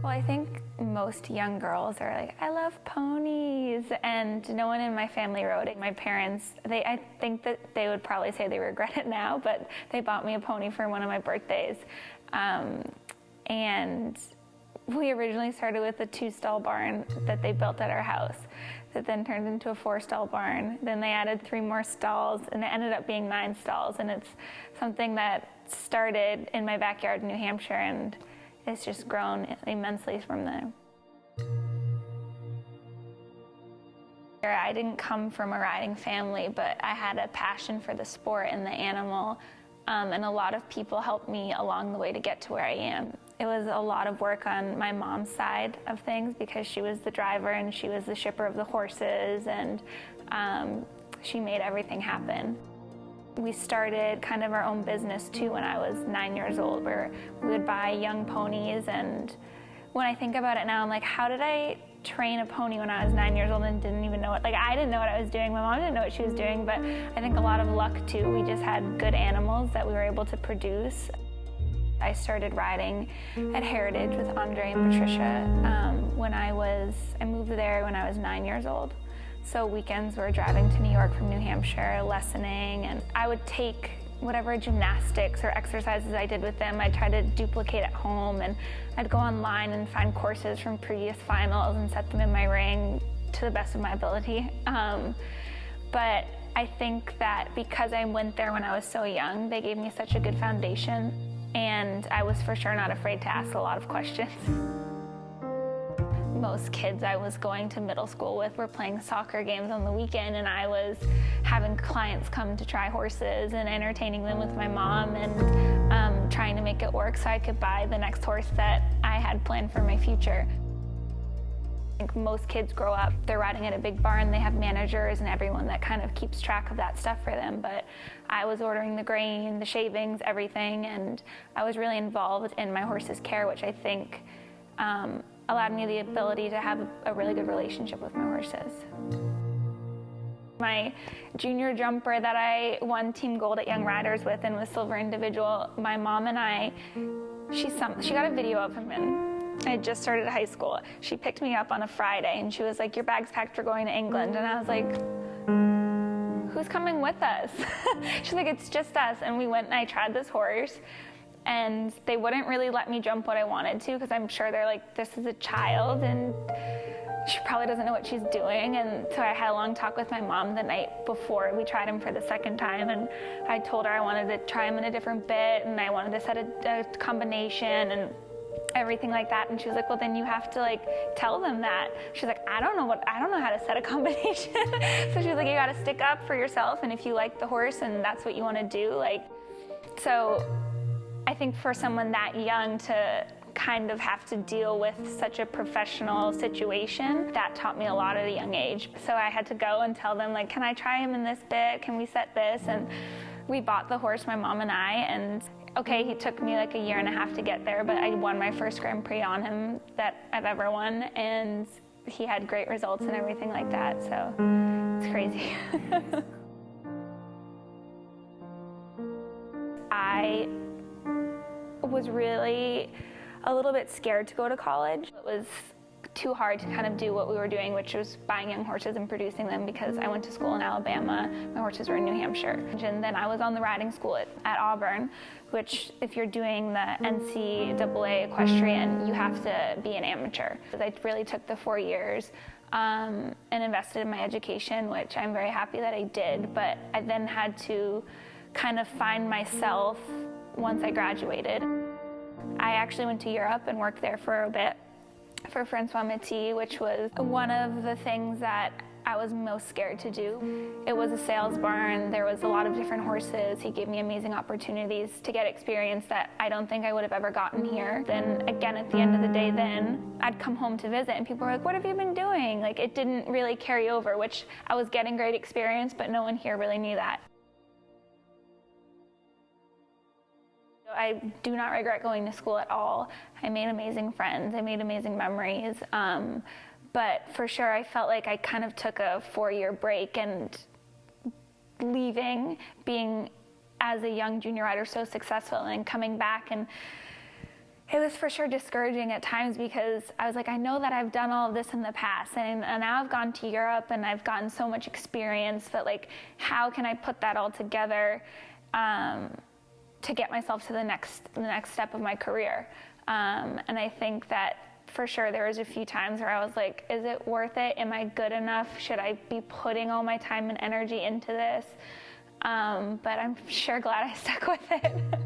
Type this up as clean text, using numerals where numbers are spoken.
Well, I think most young girls are like, I love ponies, and no one in my family rode it. My parents, I think that they would probably say they regret it now, but they bought me a pony for one of my birthdays. And we originally started with a 2-stall barn that they built at our house that then turned into a 4-stall barn. Then they added 3 more stalls, and it ended up being 9 stalls. And it's something that started in my backyard in New Hampshire, and it's just grown immensely from there. I didn't come from a riding family, but I had a passion for the sport and the animal, and a lot of people helped me along the way to get to where I am. It was a lot of work on my mom's side of things because she was the driver and she was the shipper of the horses, and she made everything happen. We started kind of our own business too when I was 9 years old, where we would buy young ponies, and when I think about it now, I'm like, how did I train a pony when I was 9 years old and didn't even know it? Like, I didn't know what I was doing, my mom didn't know what she was doing, but I think a lot of luck too. We just had good animals that we were able to produce. I started riding at Heritage with Andre and Patricia I moved there when I was 9 years old. So weekends were driving to New York from New Hampshire, lessoning, and I would take whatever gymnastics or exercises I did with them, I'd try to duplicate at home, and I'd go online and find courses from previous finals and set them in my ring to the best of my ability. But I think that because I went there when I was so young, they gave me such a good foundation, and I was for sure not afraid to ask a lot of questions. Most kids I was going to middle school with were playing soccer games on the weekend, and I was having clients come to try horses and entertaining them with my mom and trying to make it work so I could buy the next horse that I had planned for my future. I think most kids grow up, they're riding at a big barn, they have managers and everyone that kind of keeps track of that stuff for them, but I was ordering the grain, the shavings, everything, and I was really involved in my horse's care, which I think allowed me the ability to have a really good relationship with my horses. My junior jumper that I won Team Gold at Young Riders with and was silver individual, my mom and I, she got a video of him, and I had just started high school. She picked me up on a Friday and she was like, your bag's packed, we're going to England. And I was like, who's coming with us? She's like, it's just us. And we went and I tried this horse, and they wouldn't really let me jump what I wanted to because I'm sure they're like, this is a child and she probably doesn't know what she's doing. And so I had a long talk with my mom the night before we tried him for the second time, and I told her I wanted to try him in a different bit and I wanted to set a combination and everything like that. And she was like, well, then you have to like tell them that. She's like, I don't know how to set a combination. So she was like, you got to stick up for yourself, and if you like the horse and that's what you want to do, like, so I think for someone that young to kind of have to deal with such a professional situation, that taught me a lot at a young age. So I had to go and tell them, like, can I try him in this bit? Can we set this? And we bought the horse, my mom and I, and okay, he took me like a year and a half to get there, but I won my first Grand Prix on him that I've ever won, and he had great results and everything like that, so it's crazy. I was really a little bit scared to go to college. It was too hard to kind of do what we were doing, which was buying young horses and producing them, because I went to school in Alabama, my horses were in New Hampshire. And then I was on the riding school at Auburn, which if you're doing the NCAA equestrian, you have to be an amateur. I really took the 4 years and invested in my education, which I'm very happy that I did, but I then had to kind of find myself once I graduated. I actually went to Europe and worked there for a bit for Francois Métis, which was one of the things that I was most scared to do. It was a sales barn, there was a lot of different horses. He gave me amazing opportunities to get experience that I don't think I would have ever gotten here. Then again, at the end of the day, then I'd come home to visit and people were like, what have you been doing? Like, it didn't really carry over, which I was getting great experience, but no one here really knew that. I do not regret going to school at all. I made amazing friends, I made amazing memories, but for sure I felt like I kind of took a 4-year break, and leaving, being as a young junior rider so successful, and coming back and It was for sure discouraging at times because I was like, I know that I've done all of this in the past, and now I've gone to Europe and I've gotten so much experience, but like, how can I put that all together to get myself to the next step of my career? And I think that for sure there was a few times where I was like, is it worth it? Am I good enough? Should I be putting all my time and energy into this? But I'm sure glad I stuck with it.